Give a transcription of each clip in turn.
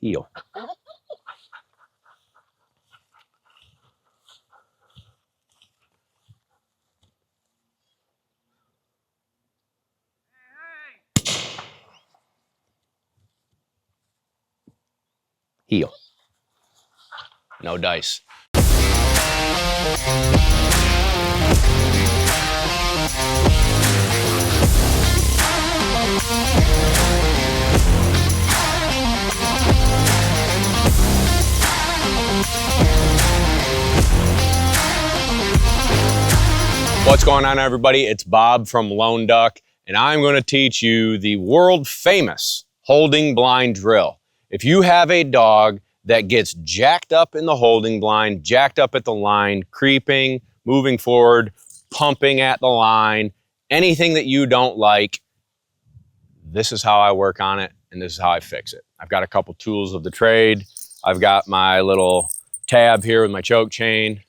heel. Heel. No dice. What's going on, everybody? It's Bob from Lone Duck, and I'm going to teach you the world famous holding blind drill. If you have a dog that gets jacked up in the holding blind, jacked up at the line, creeping, moving forward, pumping at the line, anything that you don't like, this is how I work on it, and this is how I fix it. I've got a couple tools of the trade. I've got my little tab here with my choke chain,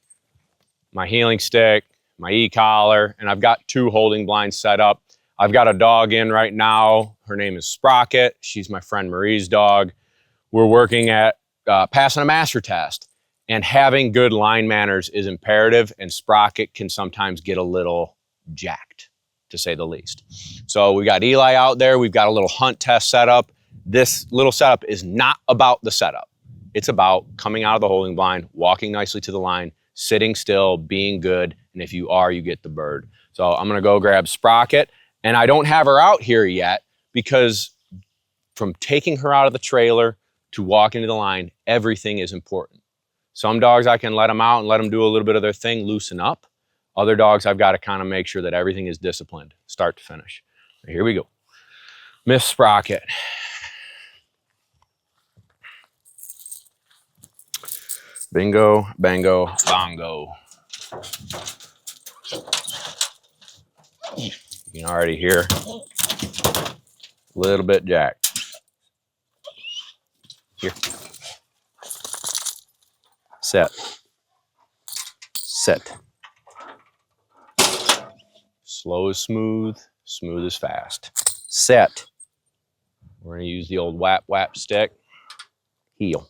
my healing stick, my e-collar, and I've got 2 holding blinds set up. I've got a dog in right now. Her name is Sprocket. She's my friend Marie's dog. We're working at passing a master test, and having good line manners is imperative, and Sprocket can sometimes get a little jacked, to say the least. So we got Eli out there. We've got a little hunt test set up. This little setup is not about the setup. It's about coming out of the holding blind, walking nicely to the line, sitting still, being good, and if you are, you get the bird. So I'm gonna go grab Sprocket, and I don't have her out here yet because from taking her out of the trailer to walking to the line, everything is important. Some dogs I can let them out and let them do a little bit of their thing, loosen up. Other dogs I've got to kind of make sure that everything is disciplined, start to finish. So here we go. Miss Sprocket. Bingo, bango, bongo. You can already hear a little bit jacked. Here. Set. Set. Slow is smooth, smooth is fast. Set. We're going to use the old whap whap stick. Heel.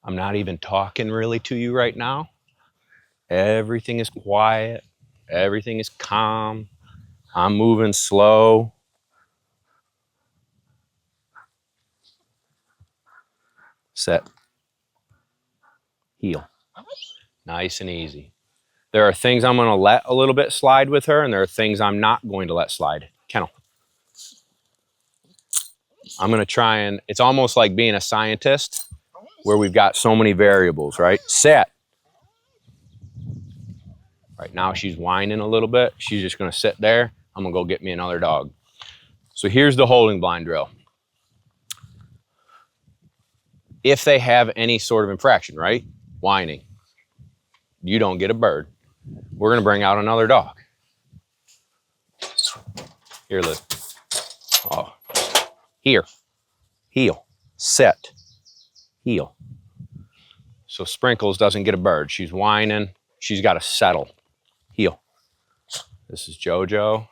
I'm not even talking really to you right now. Everything is quiet. Everything is calm. I'm moving slow. Set. Heel. Nice and easy. There are things I'm going to let a little bit slide with her, and there are things I'm not going to let slide. Kennel. I'm going to try and, it's almost like being a scientist where we've got so many variables, right? Set. Right now she's whining a little bit. She's just going to sit there. I'm going to go get me another dog. So here's the holding blind drill. If they have any sort of infraction, right? Whining. You don't get a bird. We're going to bring out another dog. Here, Liz. Oh. Here. Heel. Set. Heel. So Sprinkles doesn't get a bird. She's whining. She's got to settle. Heel. This is JoJo.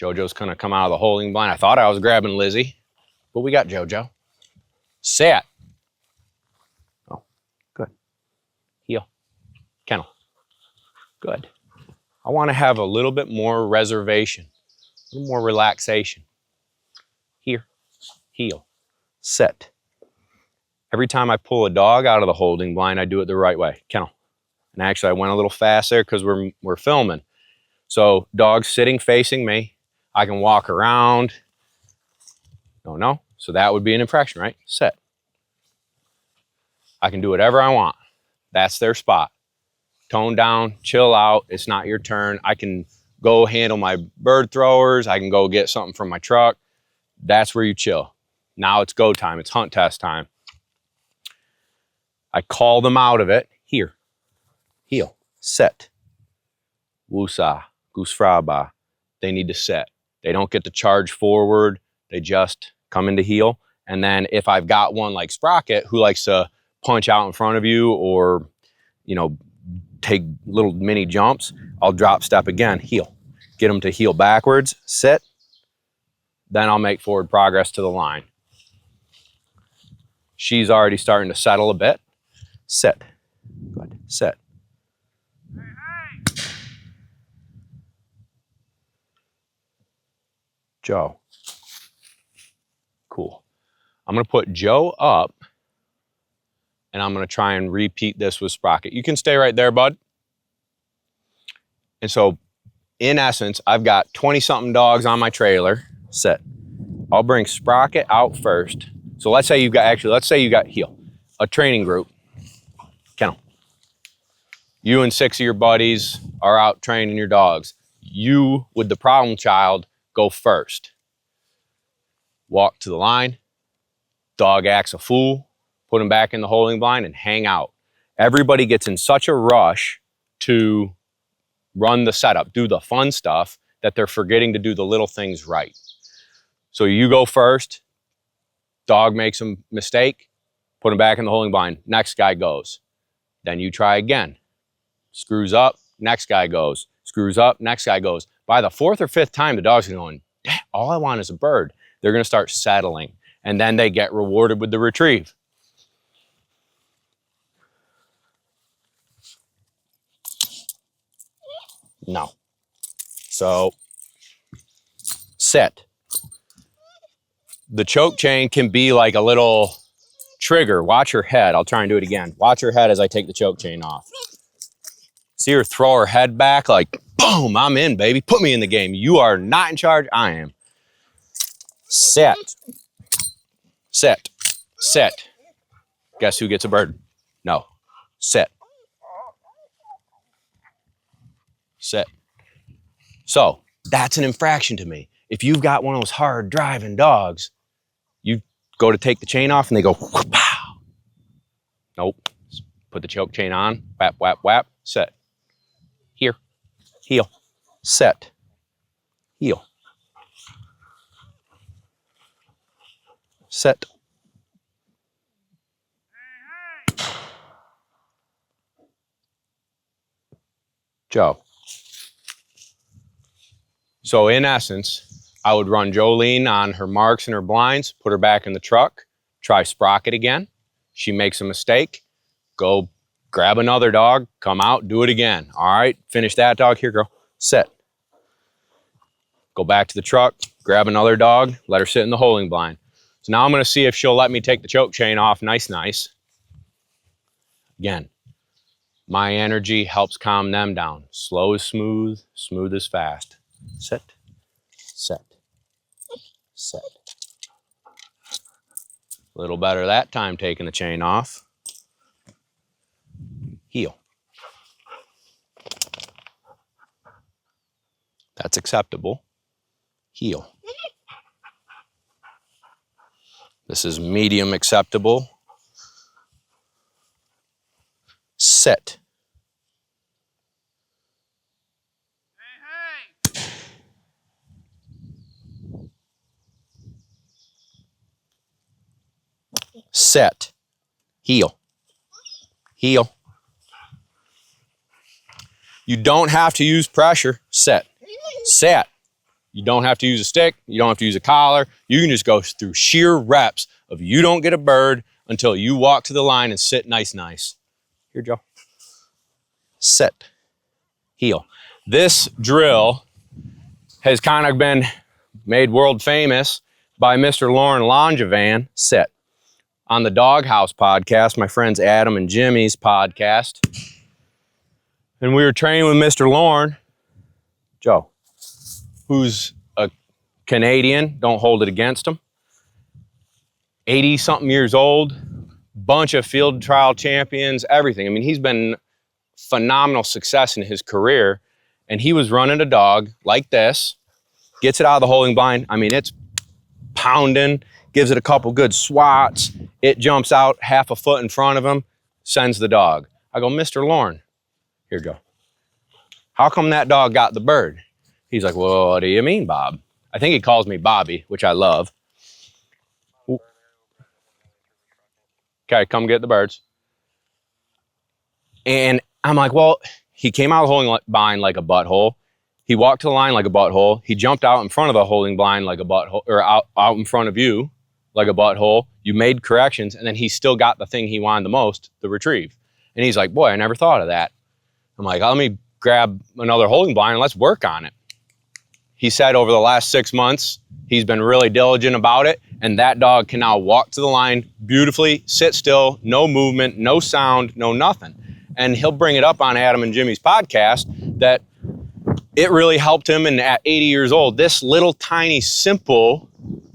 JoJo's going to come out of the holding blind. I thought I was grabbing Lizzie, but we got JoJo. Set. Oh, good. Heel. Kennel. Good. I want to have a little bit more reservation, a little more relaxation. Here. Heel. Set. Every time I pull a dog out of the holding blind, I do it the right way. Kennel. And actually, I went a little fast there because we're filming. So dog sitting facing me. I can walk around. No. So that would be an infraction, right? Set. I can do whatever I want. That's their spot. Tone down, chill out. It's not your turn. I can go handle my bird throwers. I can go get something from my truck. That's where you chill. Now it's go time. It's hunt test time. I call them out of it. Here. Heel. Set. Woosah. Goosfraba. They need to set. They don't get to charge forward. They just come into heel. And then if I've got one like Sprocket who likes to punch out in front of you or, you know, take little mini jumps. I'll drop step again, heel. Get them to heel backwards, sit. Then I'll make forward progress to the line. She's already starting to settle a bit. Sit. Good. Sit. Joe. Cool. I'm going to put Joe up, and I'm going to try and repeat this with Sprocket. You can stay right there, bud. And so, in essence, I've got 20-something dogs on my trailer. Sit. I'll bring Sprocket out first. So let's say you've got heel, a training group, kennel. You and 6 of your buddies are out training your dogs. You, with the problem child, go first. Walk to the line. Dog acts a fool. Put him back in the holding blind and hang out. Everybody gets in such a rush to run the setup, do the fun stuff, that they're forgetting to do the little things right. So you go first. Dog makes a mistake. Put him back in the holding blind. Next guy goes. Then you try again. Screws up. Next guy goes. Screws up. Next guy goes. By the 4th or 5th time, the dog's going, all I want is a bird. They're going to start settling. And then they get rewarded with the retrieve. No. So, sit. The choke chain can be like a little trigger. Watch her head. I'll try and do it again. Watch her head as I take the choke chain off. See her throw her head back like, boom, I'm in, baby. Put me in the game. You are not in charge. I am. Sit. Sit. Sit. Guess who gets a bird? No. Sit. Sit. So that's an infraction to me. If you've got one of those hard driving dogs, you go to take the chain off and they go, pow. Nope. Put the choke chain on, whap, whap, whap, sit. Here, heel, set, heel, set. Joe. So in essence, I would run Jolene on her marks and her blinds, put her back in the truck, try Sprocket again. She makes a mistake, go grab another dog, come out, do it again. All right, finish that dog, here, girl, sit. Go back to the truck, grab another dog, let her sit in the holding blind. So now I'm gonna see if she'll let me take the choke chain off, nice. Again, my energy helps calm them down. Slow is smooth, smooth is fast. Sit, set, set. A little better that time taking the chain off. Heel. That's acceptable. Heel. This is medium acceptable. Sit. Hey. Set. Heel. Heel. You don't have to use pressure. Set. Set. You don't have to use a stick. You don't have to use a collar. You can just go through sheer reps of you don't get a bird until you walk to the line and sit nice. Here, Joe. Sit. Heel. This drill has kind of been made world famous by Mr. Lauren Longevan. Sit. On the Doghouse podcast, my friends Adam and Jimmy's podcast. And we were training with Mr. Lauren, Joe, who's a Canadian, don't hold it against him. 80-something years old, bunch of field trial champions, everything. I mean, he's been phenomenal success in his career. And he was running a dog like this, gets it out of the holding blind. I mean, it's pounding, gives it a couple good swats. It jumps out half a foot in front of him, sends the dog. I go, Mr. Lauren, here you go. How come that dog got the bird? He's like, well, what do you mean, Bob? I think he calls me Bobby, which I love. Okay, come get the birds. And I'm like, well, he came out of the holding blind like a butthole. He walked to the line like a butthole. He jumped out in front of the holding blind like a butthole, or out in front of you like a butthole. You made corrections, and then he still got the thing he wanted the most, the retrieve. And he's like, boy, I never thought of that. I'm like, let me grab another holding blind and let's work on it. He said over the last 6 months, he's been really diligent about it, and that dog can now walk to the line beautifully, sit still, no movement, no sound, no nothing. And he'll bring it up on Adam and Jimmy's podcast that it really helped him, and at 80 years old, this little tiny simple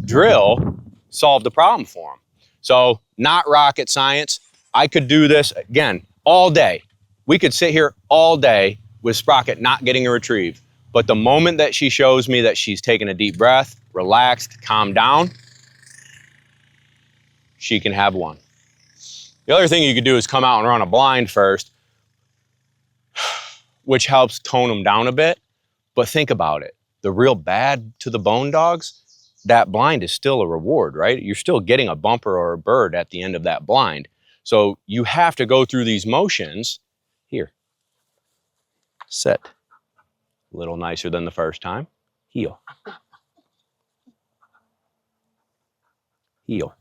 drill solved the problem for him. So not rocket science. I could do this, again, all day. We could sit here all day with Sprocket not getting a retrieve. But the moment that she shows me that she's taken a deep breath, relaxed, calmed down, she can have one. The other thing you could do is come out and run a blind first, which helps tone them down a bit. But think about it. The real bad to the bone dogs, that blind is still a reward, right? You're still getting a bumper or a bird at the end of that blind. So you have to go through these motions. Here, sit. A little nicer than the first time. Heel. Heel.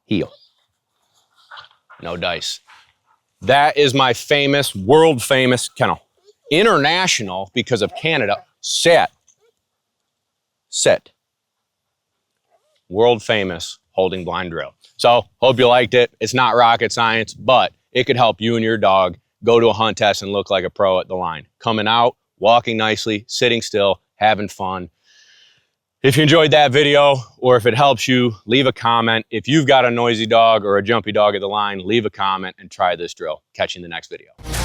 Heel. No dice. That is my famous, world famous kennel. International because of Canada. Sit. Sit. World famous holding blind drill. So hope you liked it. It's not rocket science, but it could help you and your dog go to a hunt test and look like a pro at the line. Coming out, walking nicely, sitting still, having fun. If you enjoyed that video, or if it helps you, leave a comment. If you've got a noisy dog or a jumpy dog at the line, leave a comment and try this drill. Catch you in the next video.